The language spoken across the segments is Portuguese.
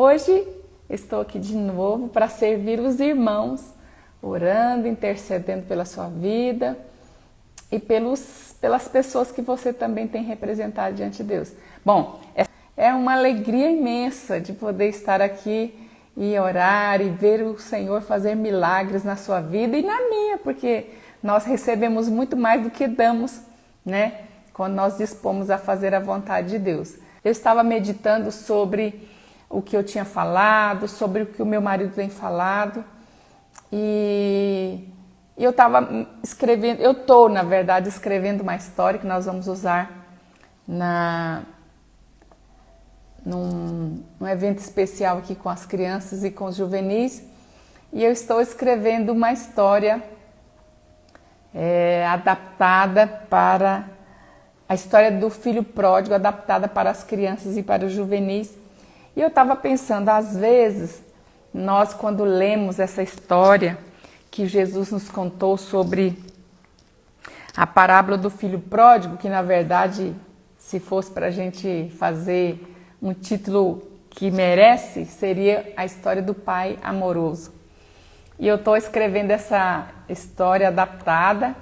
Hoje estou aqui de novo para servir os irmãos, orando, intercedendo pela sua vida e pelas pessoas que você também tem representado diante de Deus. Bom, é uma alegria imensa de poder estar aqui e orar e ver o Senhor fazer milagres na sua vida e na minha, porque nós recebemos muito mais do que damos, né? Quando nós dispomos a fazer a vontade de Deus. Eu estava meditando sobre o que eu tinha falado, sobre o que o meu marido tem falado, e eu estava escrevendo, na verdade, escrevendo uma história que nós vamos usar num evento especial aqui com as crianças e com os juvenis, e eu estou escrevendo uma história adaptada para a história do filho pródigo, adaptada para as crianças e para os juvenis. E eu estava pensando, às vezes, nós quando lemos essa história que Jesus nos contou sobre a parábola do filho pródigo, que na verdade, se fosse para a gente fazer um título que merece, seria a história do pai amoroso. E eu estou escrevendo essa história adaptada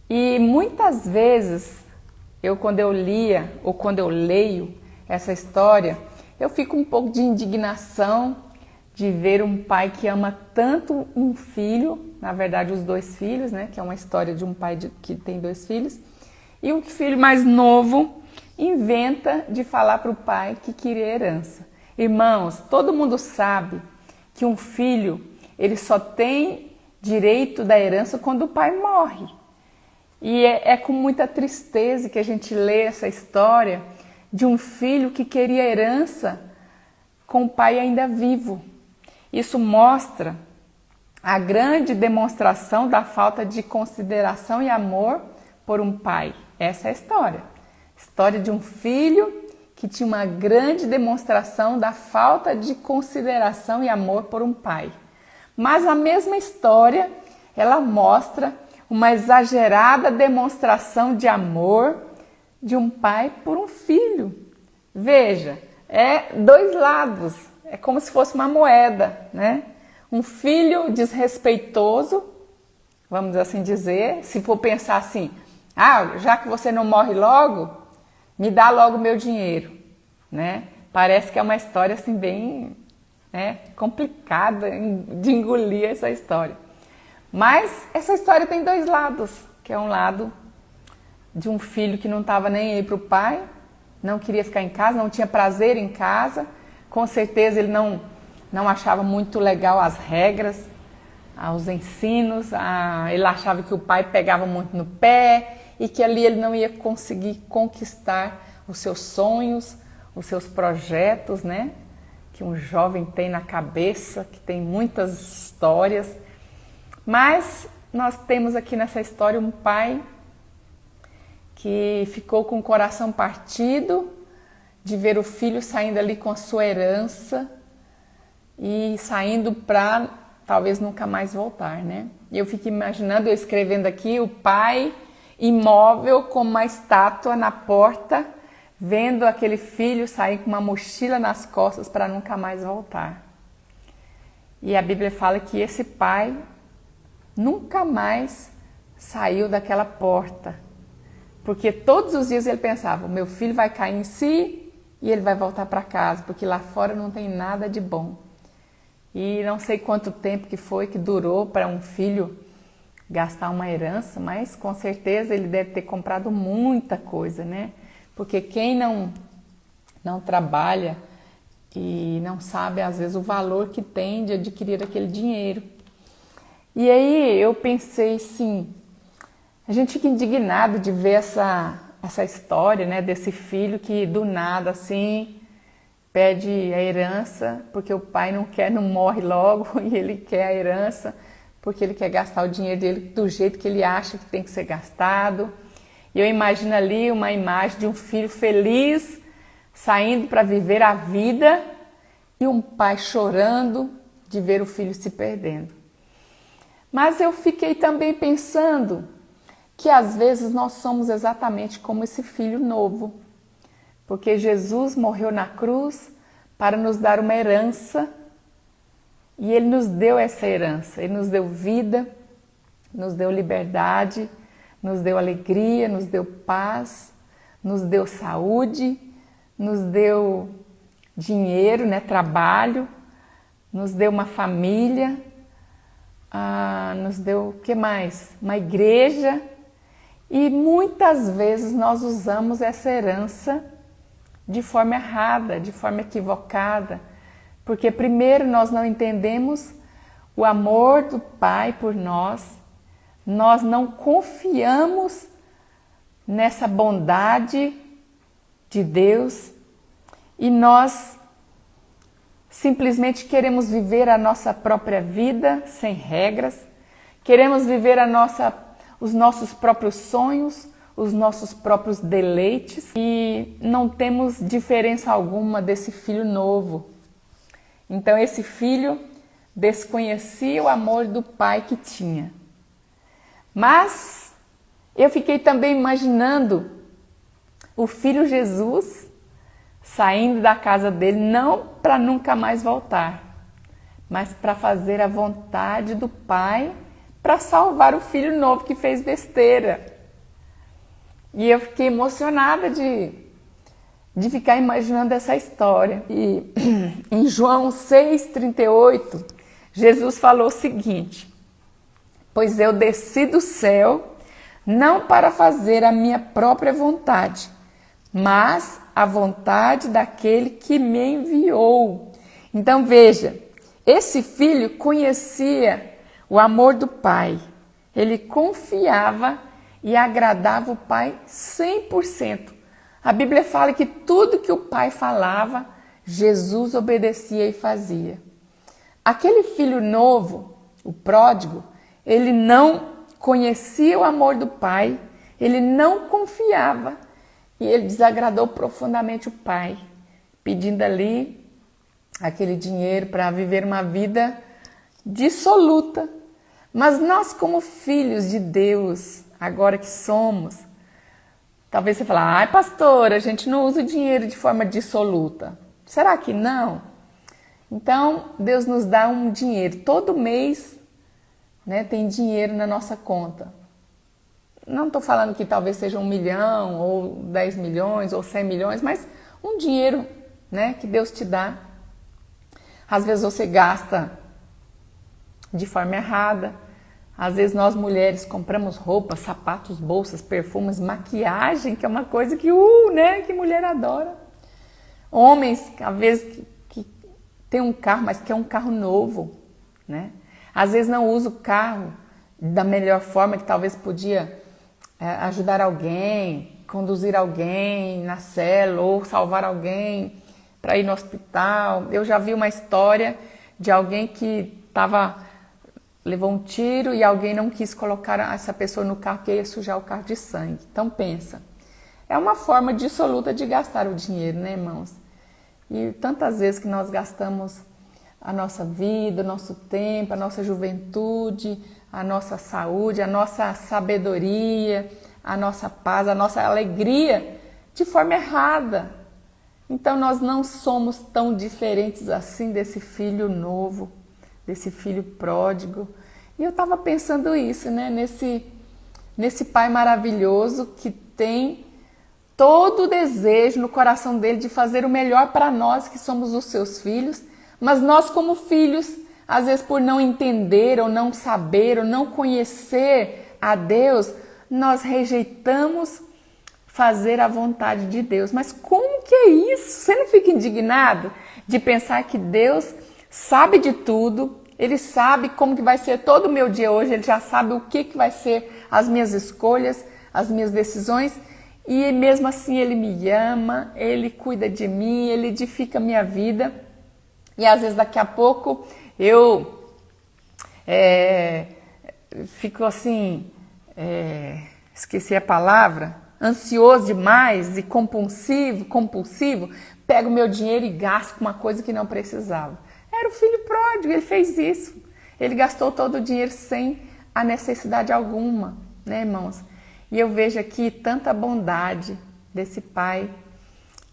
e muitas vezes, quando eu lia ou quando eu leio essa história, eu fico um pouco de indignação de ver um pai que ama tanto um filho, na verdade os dois filhos, né? Que é uma história de um pai que tem dois filhos, e o filho mais novo inventa de falar para o pai que queria herança. Irmãos, todo mundo sabe que um filho, ele só tem direito da herança quando o pai morre. E é com muita tristeza que a gente lê essa história de um filho que queria herança com o pai ainda vivo. Isso mostra a grande demonstração da falta de consideração e amor por um pai. Essa é a história. História de um filho que tinha uma grande demonstração da falta de consideração e amor por um pai. Mas a mesma história, ela mostra uma exagerada demonstração de amor de um pai por um filho. Veja, é dois lados, é como se fosse uma moeda, né? Um filho desrespeitoso, vamos assim dizer, se for pensar assim, já que você não morre logo, me dá logo meu dinheiro, né? Parece que é uma história assim bem, né, complicada de engolir essa história. Mas essa história tem dois lados, que é um lado de um filho que não estava nem aí para o pai, não queria ficar em casa, não tinha prazer em casa, com certeza ele não achava muito legal as regras, os ensinos, ele achava que o pai pegava muito no pé e que ali ele não ia conseguir conquistar os seus sonhos, os seus projetos, né? Que um jovem tem na cabeça, que tem muitas histórias. Mas nós temos aqui nessa história um pai que ficou com o coração partido de ver o filho saindo ali com a sua herança e saindo para talvez nunca mais voltar, né? E eu fico imaginando, eu escrevendo aqui, o pai imóvel como uma estátua na porta, vendo aquele filho sair com uma mochila nas costas para nunca mais voltar. E a Bíblia fala que esse pai nunca mais saiu daquela porta, porque todos os dias ele pensava, o meu filho vai cair em si e ele vai voltar para casa, porque lá fora não tem nada de bom. E não sei quanto tempo que foi que durou para um filho gastar uma herança, mas com certeza ele deve ter comprado muita coisa, né? Porque quem não trabalha e não sabe às vezes o valor que tem de adquirir aquele dinheiro. E aí eu pensei assim, a gente fica indignado de ver essa história, né, desse filho que do nada assim pede a herança porque o pai não morre logo e ele quer a herança porque ele quer gastar o dinheiro dele do jeito que ele acha que tem que ser gastado. E eu imagino ali uma imagem de um filho feliz saindo para viver a vida e um pai chorando de ver o filho se perdendo. Mas eu fiquei também pensando que às vezes nós somos exatamente como esse filho novo, porque Jesus morreu na cruz para nos dar uma herança. E Ele nos deu essa herança. Ele nos deu vida, nos deu liberdade, nos deu alegria, nos deu paz, nos deu saúde, nos deu dinheiro, né, trabalho, nos deu uma família, nos deu o que mais? Uma igreja. E muitas vezes nós usamos essa herança de forma errada, de forma equivocada, porque primeiro nós não entendemos o amor do Pai por nós não confiamos nessa bondade de Deus e nós simplesmente queremos viver a nossa própria vida sem regras, queremos viver os nossos próprios sonhos, os nossos próprios deleites e não temos diferença alguma desse filho novo. Então esse filho desconhecia o amor do pai que tinha. Mas eu fiquei também imaginando o filho Jesus saindo da casa dele, não para nunca mais voltar, mas para fazer a vontade do pai, para salvar o filho novo que fez besteira. E eu fiquei emocionada de ficar imaginando essa história. E em João 6,38, Jesus falou o seguinte: pois eu desci do céu não para fazer a minha própria vontade, mas a vontade daquele que me enviou. Então veja, esse filho conhecia o amor do pai, ele confiava e agradava o pai 100%. A Bíblia fala que tudo que o pai falava, Jesus obedecia e fazia. Aquele filho novo, o pródigo, ele não conhecia o amor do pai, ele não confiava e ele desagradou profundamente o pai, pedindo ali aquele dinheiro para viver uma vida dissoluta. Mas nós, como filhos de Deus, agora que somos, talvez você fale, ai pastor, a gente não usa o dinheiro de forma dissoluta. Será que não? Então, Deus nos dá um dinheiro. Todo mês, né, tem dinheiro na nossa conta. Não estou falando que talvez seja 1 milhão, ou 10 milhões, ou 100 milhões, mas um dinheiro, né, que Deus te dá. Às vezes você gasta de forma errada. Às vezes nós mulheres compramos roupas, sapatos, bolsas, perfumes, maquiagem, que é uma coisa que, né, que mulher adora. Homens, às vezes, que tem um carro, mas quer um carro novo, né? Às vezes não usa o carro da melhor forma, que talvez podia ajudar alguém, conduzir alguém na célula, ou salvar alguém para ir no hospital. Eu já vi uma história de alguém que levou um tiro e alguém não quis colocar essa pessoa no carro porque ia sujar o carro de sangue. Então pensa, é uma forma dissoluta de gastar o dinheiro, né, irmãos? E tantas vezes que nós gastamos a nossa vida, o nosso tempo, a nossa juventude, a nossa saúde, a nossa sabedoria, a nossa paz, a nossa alegria de forma errada. Então nós não somos tão diferentes assim desse filho novo, desse filho pródigo. E eu estava pensando isso, né? Nesse pai maravilhoso que tem todo o desejo no coração dele de fazer o melhor para nós que somos os seus filhos, mas nós como filhos, às vezes por não entender ou não saber ou não conhecer a Deus, nós rejeitamos fazer a vontade de Deus. Mas como que é isso? Você não fica indignado de pensar que Deus sabe de tudo, Ele sabe como que vai ser todo o meu dia hoje, Ele já sabe o que vai ser as minhas escolhas, as minhas decisões, e mesmo assim Ele me ama, Ele cuida de mim, Ele edifica a minha vida. E às vezes daqui a pouco eu fico assim, esqueci a palavra, ansioso demais e compulsivo, pego meu dinheiro e gasto com uma coisa que não precisava. Era o filho pródigo, ele fez isso. Ele gastou todo o dinheiro sem a necessidade alguma, né, irmãos? E eu vejo aqui tanta bondade desse pai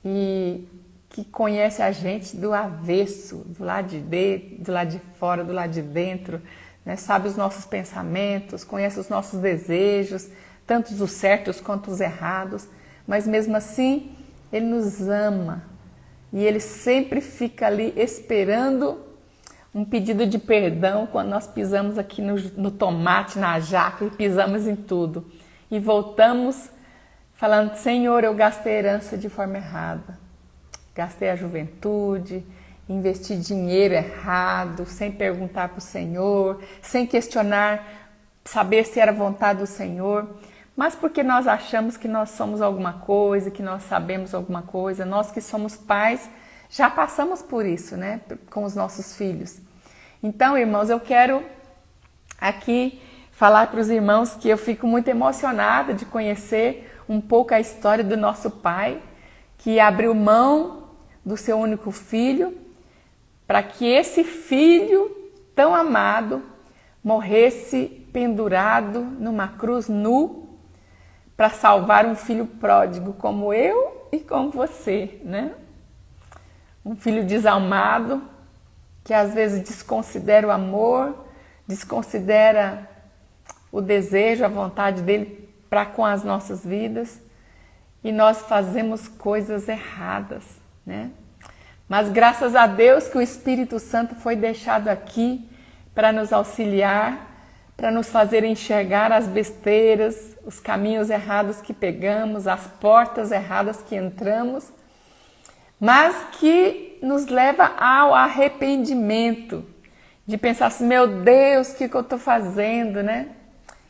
e que conhece a gente do avesso, do lado de dentro, do lado de fora, do lado de dentro, né? Sabe os nossos pensamentos, conhece os nossos desejos, tanto os certos quanto os errados, mas mesmo assim Ele nos ama e Ele sempre fica ali esperando um pedido de perdão quando nós pisamos aqui no tomate, na jaca e pisamos em tudo. E voltamos falando, Senhor, eu gastei a herança de forma errada. Gastei a juventude, investi dinheiro errado, sem perguntar para o Senhor, sem questionar, saber se era vontade do Senhor. Mas porque nós achamos que nós somos alguma coisa, que nós sabemos alguma coisa, nós que somos pais, já passamos por isso, né? Com os nossos filhos. Então, irmãos, eu quero aqui falar para os irmãos que eu fico muito emocionada de conhecer um pouco a história do nosso pai, que abriu mão do seu único filho, para que esse filho tão amado morresse pendurado numa cruz nu, para salvar um filho pródigo como eu e como você, né? Um filho desalmado, que às vezes desconsidera o amor, desconsidera o desejo, a vontade dele para com as nossas vidas, e nós fazemos coisas erradas, né? Mas graças a Deus que o Espírito Santo foi deixado aqui para nos auxiliar, para nos fazer enxergar as besteiras, os caminhos errados que pegamos, as portas erradas que entramos, mas que nos leva ao arrependimento, de pensar assim, meu Deus, o que eu estou fazendo, né?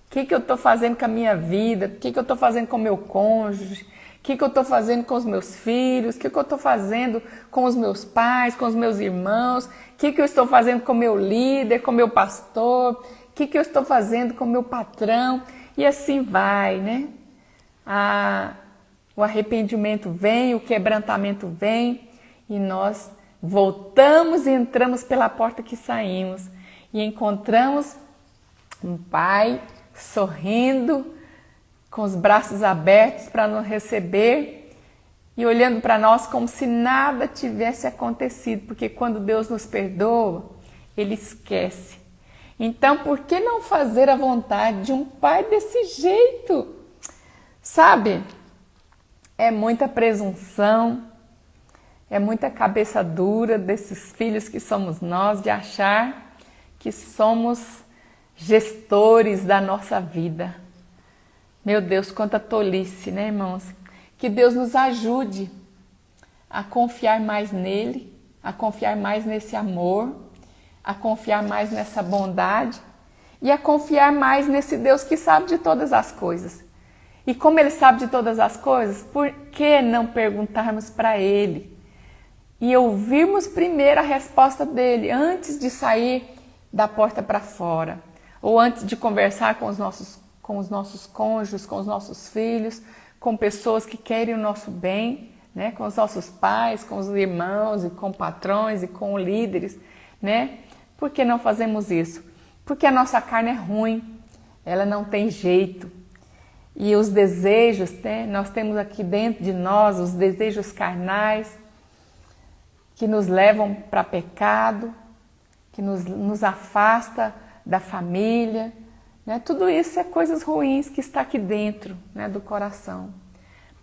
O que eu estou fazendo com a minha vida? O que eu estou fazendo com o meu cônjuge? O que eu estou fazendo com os meus filhos? O que eu estou fazendo com os meus pais, com os meus irmãos? O que eu estou fazendo com o meu líder, com o meu pastor? O que eu estou fazendo com o meu patrão? E assim vai, né? O arrependimento vem, o quebrantamento vem e nós voltamos e entramos pela porta que saímos e encontramos um pai sorrindo, com os braços abertos para nos receber e olhando para nós como se nada tivesse acontecido, porque quando Deus nos perdoa, Ele esquece. Então, por que não fazer a vontade de um pai desse jeito? Sabe? É muita presunção, é muita cabeça dura desses filhos que somos nós, de achar que somos gestores da nossa vida. Meu Deus, quanta tolice, né, irmãos? Que Deus nos ajude a confiar mais nele, a confiar mais nesse amor, a confiar mais nessa bondade e a confiar mais nesse Deus que sabe de todas as coisas. E como Ele sabe de todas as coisas, por que não perguntarmos para Ele e ouvirmos primeiro a resposta dele antes de sair da porta para fora? Ou antes de conversar com os nossos cônjuges, com os nossos filhos, com pessoas que querem o nosso bem, né? Com os nossos pais, com os irmãos, e com patrões e com líderes, né? Por que não fazemos isso? Porque a nossa carne é ruim, ela não tem jeito. E os desejos, né? Nós temos aqui dentro de nós os desejos carnais que nos levam para pecado, que nos afasta da família, né? Tudo isso é coisas ruins que está aqui dentro, né, do coração.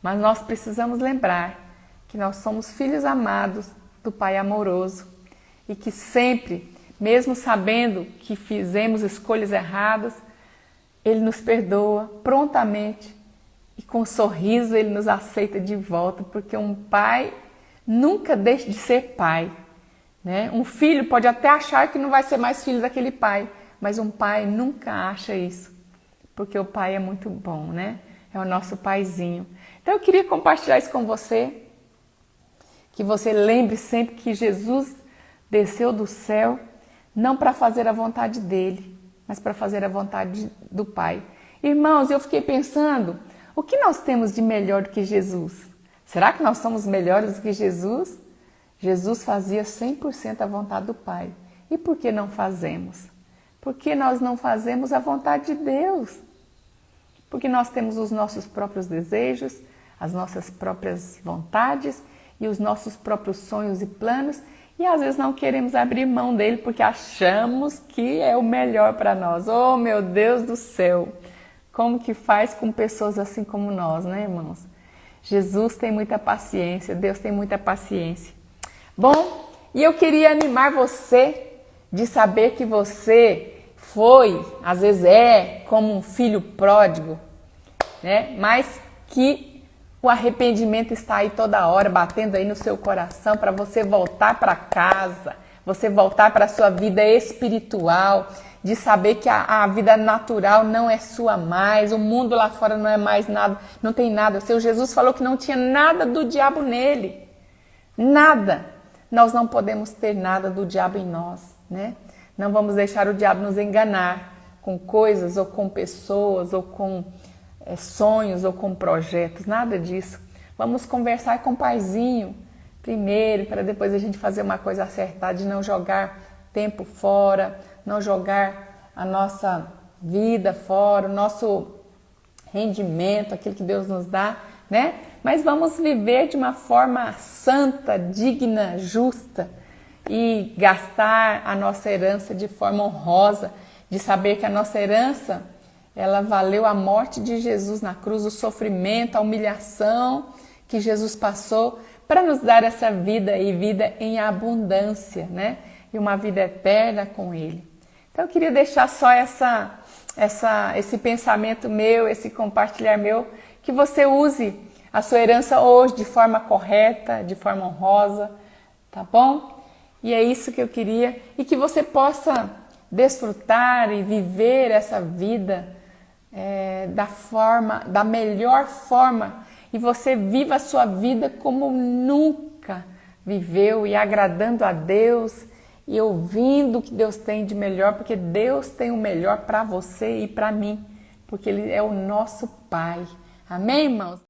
Mas nós precisamos lembrar que nós somos filhos amados do Pai amoroso e que sempre, mesmo sabendo que fizemos escolhas erradas, Ele nos perdoa prontamente e com um sorriso Ele nos aceita de volta, porque um pai nunca deixa de ser pai, né? Um filho pode até achar que não vai ser mais filho daquele pai, mas um pai nunca acha isso, porque o pai é muito bom, né? É o nosso paizinho. Então eu queria compartilhar isso com você, que você lembre sempre que Jesus desceu do céu não para fazer a vontade dele, mas para fazer a vontade do Pai. Irmãos, eu fiquei pensando, o que nós temos de melhor do que Jesus? Será que nós somos melhores do que Jesus? Jesus fazia 100% a vontade do Pai. E por que não fazemos? Porque nós não fazemos a vontade de Deus. Porque nós temos os nossos próprios desejos, as nossas próprias vontades, e os nossos próprios sonhos e planos, e às vezes não queremos abrir mão dele porque achamos que é o melhor para nós. Oh, meu Deus do céu! Como que faz com pessoas assim como nós, né, irmãos? Jesus tem muita paciência, Deus tem muita paciência. Bom, e eu queria animar você de saber que você foi, às vezes como um filho pródigo, né? Mas que o arrependimento está aí toda hora, batendo aí no seu coração para você voltar para casa, você voltar para a sua vida espiritual, de saber que a vida natural não é sua mais, o mundo lá fora não é mais nada, não tem nada. O seu Jesus falou que não tinha nada do diabo nele, nada. Nós não podemos ter nada do diabo em nós, né? Não vamos deixar o diabo nos enganar com coisas ou com pessoas ou com sonhos ou com projetos, nada disso. Vamos conversar com o paizinho primeiro, para depois a gente fazer uma coisa acertada, de não jogar tempo fora, não jogar a nossa vida fora, o nosso rendimento, aquilo que Deus nos dá, né? Mas vamos viver de uma forma santa, digna, justa e gastar a nossa herança de forma honrosa, de saber que a nossa herança, ela valeu a morte de Jesus na cruz, o sofrimento, a humilhação que Jesus passou para nos dar essa vida e vida em abundância, né? E uma vida eterna com Ele. Então eu queria deixar só esse pensamento meu, esse compartilhar meu, que você use a sua herança hoje de forma correta, de forma honrosa, tá bom? E é isso que eu queria, e que você possa desfrutar e viver essa vida da melhor forma, e você viva a sua vida como nunca viveu, e agradando a Deus, e ouvindo o que Deus tem de melhor, porque Deus tem o melhor para você e para mim, porque Ele é o nosso Pai. Amém, irmãos?